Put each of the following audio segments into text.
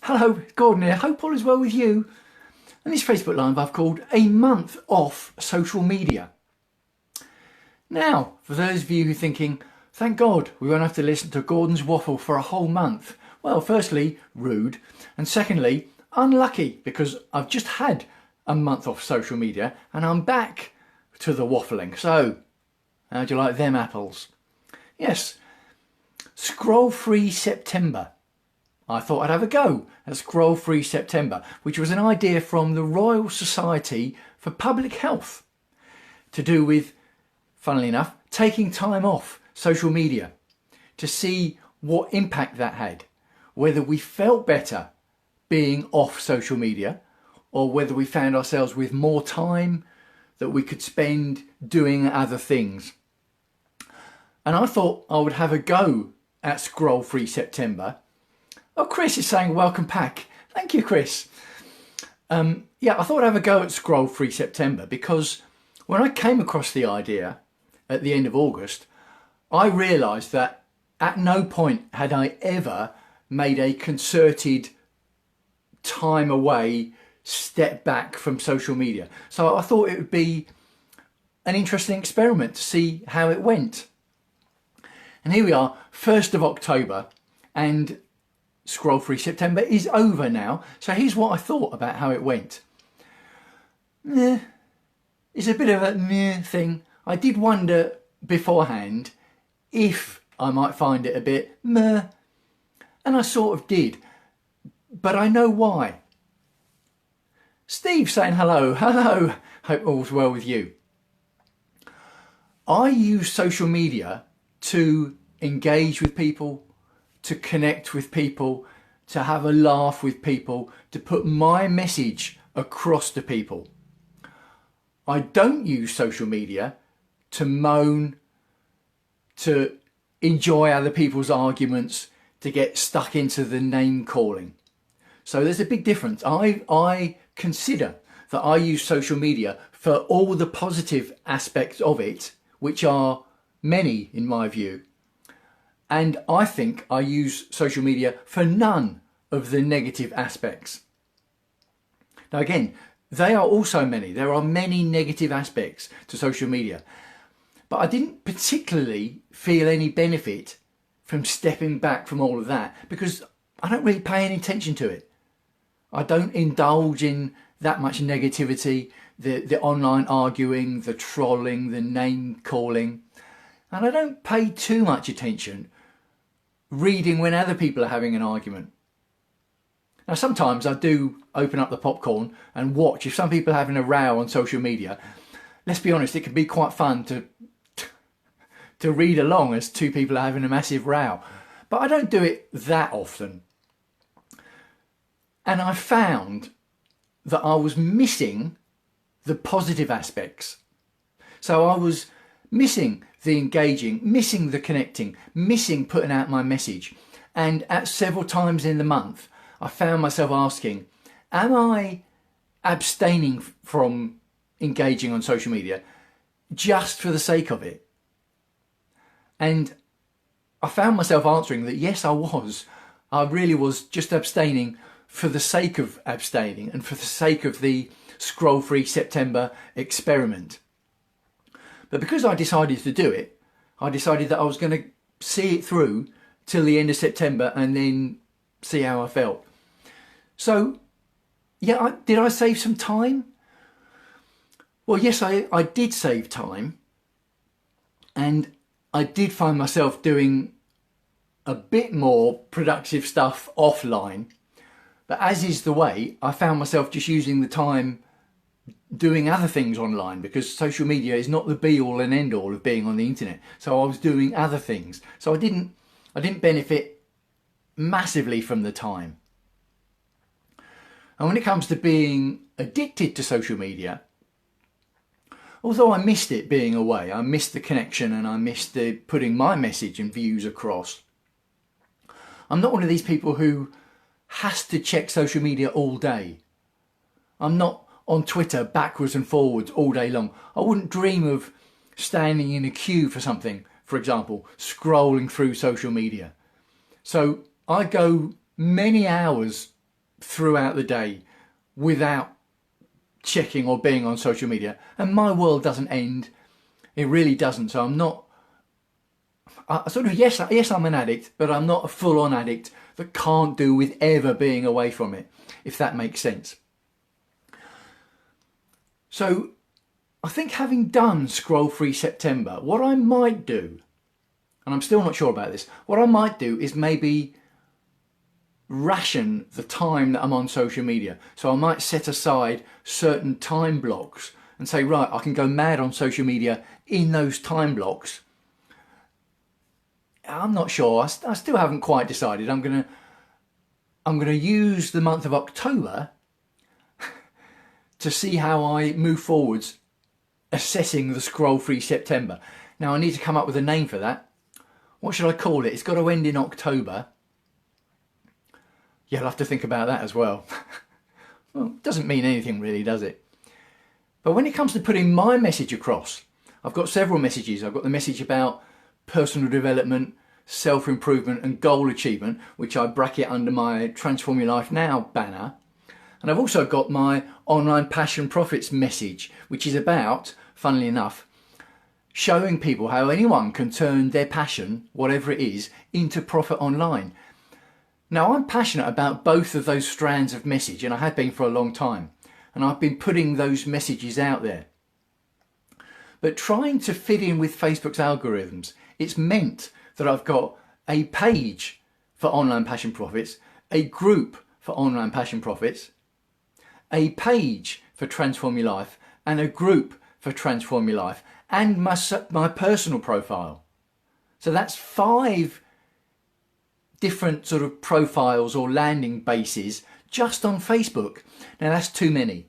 Hello, Gordon here. Hope all is well with you. And this Facebook Live I've called A Month Off Social Media. Now, for those of you who are thinking, thank God we won't have to listen to Gordon's waffle for a whole month. Well, firstly, rude. And secondly, unlucky, because I've just had a month off social media and I'm back to the waffling. So, how do you like them apples? Yes, scroll-free September. I thought I'd have a go at scroll-free September, which was an idea from the Royal Society for Public Health to do with, funnily enough, taking time off social media to see what impact that had, whether we felt better being off social media or whether we found ourselves with more time that we could spend doing other things. And I thought I would have a go at scroll-free September. Oh, Chris is saying welcome back. Thank you, Chris. Yeah, I thought I'd have a go at scroll-free September because when I came across the idea at the end of August, I realised that at no point had I ever made a concerted time away step back from social media. So I thought it would be an interesting experiment to see how it went. And here we are, 1st of October, and scroll-free September is over now. So here's what I thought about how it went. It's a bit of a meh thing. I did wonder beforehand if I might find it a bit meh, and I sort of did, but I know why. Steve saying hello. Hello, hope all's well with you. I use social media to engage with people, to connect with people, to have a laugh with people, to put my message across to people. I don't use social media to moan, to enjoy other people's arguments, to get stuck into the name calling. So there's a big difference. I consider that I use social media for all the positive aspects of it, which are many in my view. And I think I use social media for none of the negative aspects. Now again, they are also many. There are many negative aspects to social media. But I didn't particularly feel any benefit from stepping back from all of that because I don't really pay any attention to it. I don't indulge in that much negativity, the online arguing, the trolling, the name calling. And I don't pay too much attention reading when other people are having an argument. Now sometimes I do open up the popcorn and watch if some people are having a row on social media. Let's be honest, it can be quite fun to read along as two people are having a massive row. But I don't do it that often. And I found that I was missing the positive aspects. So I was missing the engaging, missing the connecting, missing putting out my message. And at several times in the month, I found myself asking, am I abstaining from engaging on social media just for the sake of it? And I found myself answering that yes, I was. I really was just abstaining for the sake of abstaining and for the sake of the scroll-free September experiment. But because I decided to do it, I decided that I was going to see it through till the end of September and then see how I felt. So, yeah, did I save some time? Well, yes, I did save time. And I did find myself doing a bit more productive stuff offline. But as is the way, I found myself just using the time doing other things online because social media is not the be all and end all of being on the internet. So I was doing other things. So I didn't benefit massively from the time. And when it comes to being addicted to social media, although I missed it being away, I missed the connection and I missed the putting my message and views across. I'm not one of these people who has to check social media all day. I'm not on Twitter backwards and forwards all day long. I wouldn't dream of standing in a queue for something, for example, scrolling through social media. So I go many hours throughout the day without checking or being on social media. And my world doesn't end. It really doesn't. So I'm not, yes, I'm an addict, but I'm not a full-on addict that can't do with ever being away from it, if that makes sense. So I think having done Scroll Free September, what I might do, and I'm still not sure about this, what I might do is maybe ration the time that I'm on social media. So I might set aside certain time blocks and say, right, I can go mad on social media in those time blocks. I'm not sure. I still haven't quite decided. I'm gonna use the month of October to see how I move forwards assessing the Scroll Free September. Now I need to come up with a name for that. What should I call it? It's got to end in October. Yeah, I'll have to think about that as well. Well, it doesn't mean anything really, does it? But when it comes to putting my message across, I've got several messages. I've got the message about personal development, self-improvement and goal achievement, which I bracket under my Transform Your Life Now banner. And I've also got my online passion profits message, which is about, funnily enough, showing people how anyone can turn their passion, whatever it is, into profit online. Now, I'm passionate about both of those strands of message, and I have been for a long time, and I've been putting those messages out there. But trying to fit in with Facebook's algorithms, it's meant that I've got a page for online passion profits, a group for online passion profits, a page for Transform Your Life, and a group for Transform Your Life, and my personal profile. So that's 5 different sort of profiles or landing bases just on Facebook. Now that's too many.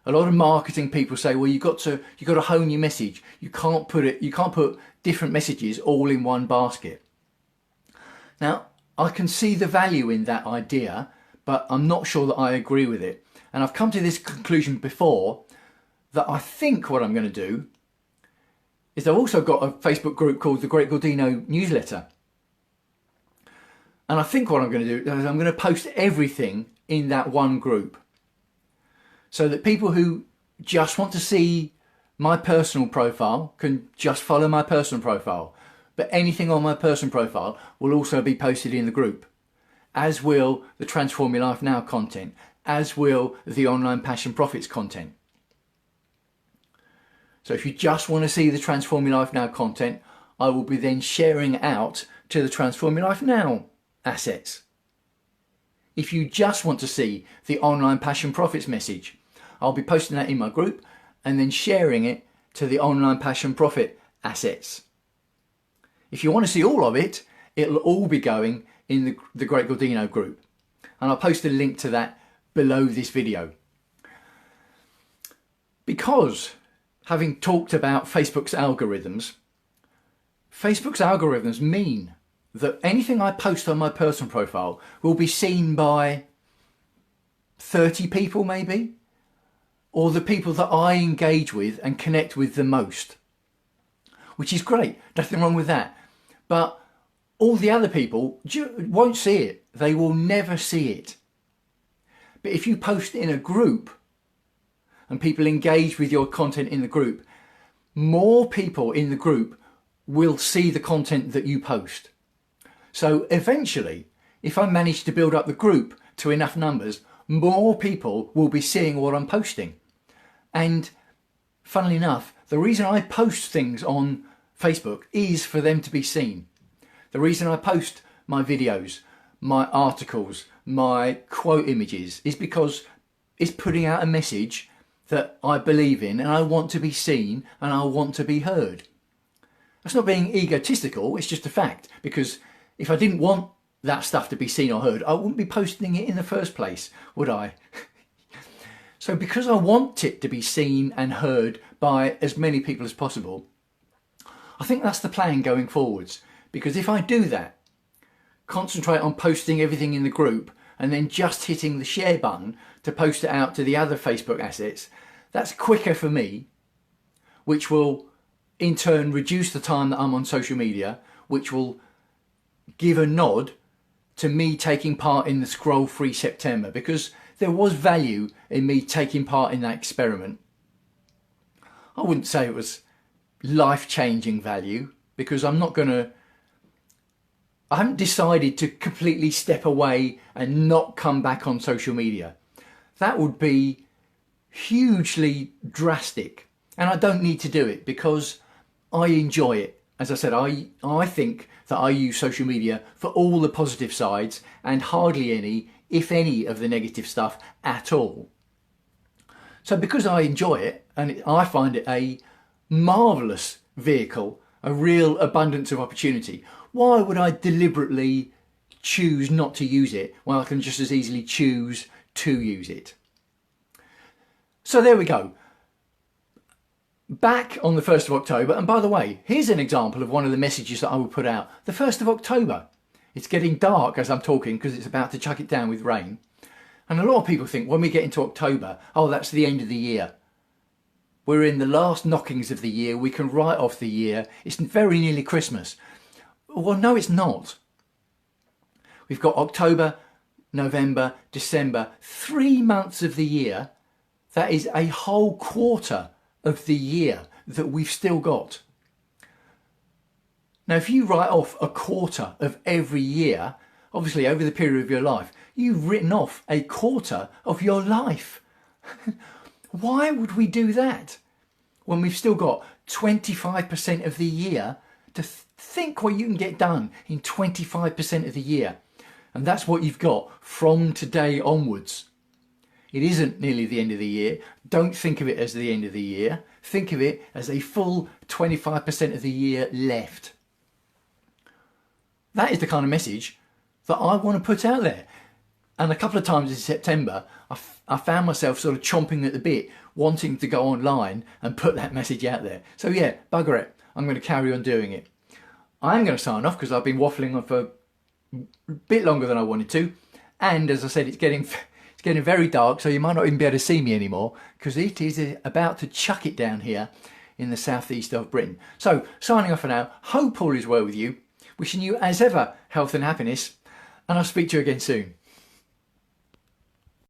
A lot of marketing people say, well, you've got to hone your message. You can't put different messages all in one basket. Now, I can see the value in that idea, but I'm not sure that I agree with it. And I've come to this conclusion before, that I think what I'm going to do is I've also got a Facebook group called the Great Gordino Newsletter. And I think what I'm going to do is I'm going to post everything in that one group, so that people who just want to see my personal profile can just follow my personal profile. But anything on my personal profile will also be posted in the group, as will the Transform Your Life Now content, as will the Online Passion Profits content. So if you just want to see the Transform Your Life Now content, I will be then sharing it out to the Transform Your Life Now assets. If you just want to see the Online Passion Profits message, I'll be posting that in my group and then sharing it to the Online Passion Profit assets. If you want to see all of it, it'll all be going in the Great Gordino group. And I'll post a link to that below this video. Because, having talked about Facebook's algorithms mean that anything I post on my personal profile will be seen by 30 people maybe, or the people that I engage with and connect with the most, which is great, nothing wrong with that. But all the other people won't see it. They will never see it. But if you post in a group and people engage with your content in the group, more people in the group will see the content that you post. So eventually, if I manage to build up the group to enough numbers, more people will be seeing what I'm posting. And funnily enough, the reason I post things on Facebook is for them to be seen. The reason I post my videos, my articles, my quote images is because it's putting out a message that I believe in and I want to be seen and I want to be heard. That's not being egotistical, it's just a fact, because if I didn't want that stuff to be seen or heard, I wouldn't be posting it in the first place, would I? So because I want it to be seen and heard by as many people as possible, I think that's the plan going forwards. Because if I do that, concentrate on posting everything in the group and then just hitting the share button to post it out to the other Facebook assets, that's quicker for me, which will in turn reduce the time that I'm on social media, which will give a nod to me taking part in the Scroll-Free September, because there was value in me taking part in that experiment. I wouldn't say it was life-changing value, because I haven't decided to completely step away and not come back on social media. That would be hugely drastic, and I don't need to do it because I enjoy it. As I said, I think that I use social media for all the positive sides and hardly any, if any, of the negative stuff at all. So because I enjoy it and I find it a marvellous vehicle, a real abundance of opportunity, why would I deliberately choose not to use it when I can just as easily choose to use it? So there we go. Back on the 1st of October, and by the way, here's an example of one of the messages that I would put out. The 1st of October. It's getting dark as I'm talking because it's about to chuck it down with rain. And a lot of people think when we get into October, oh, that's the end of the year. We're in the last knockings of the year. We can write off the year. It's very nearly Christmas. Well, no, it's not. We've got October, November, December, 3 months of the year. That is a whole quarter of the year that we've still got. Now, if you write off a quarter of every year, obviously over the period of your life, you've written off a quarter of your life. Why would we do that when we've still got 25% of the year to think what you can get done in 25% of the year? And that's what you've got from today onwards. It isn't nearly the end of the year. Don't think of it as the end of the year. Think of it as a full 25% of the year left. That is the kind of message that I want to put out there. And a couple of times in September, I found myself sort of chomping at the bit, wanting to go online and put that message out there. So yeah, bugger it. I'm going to carry on doing it. I'm going to sign off because I've been waffling on for a bit longer than I wanted to. And as I said, it's getting very dark, so you might not even be able to see me anymore because it is about to chuck it down here in the southeast of Britain. So, signing off for now. Hope all is well with you. Wishing you, as ever, health and happiness. And I'll speak to you again soon.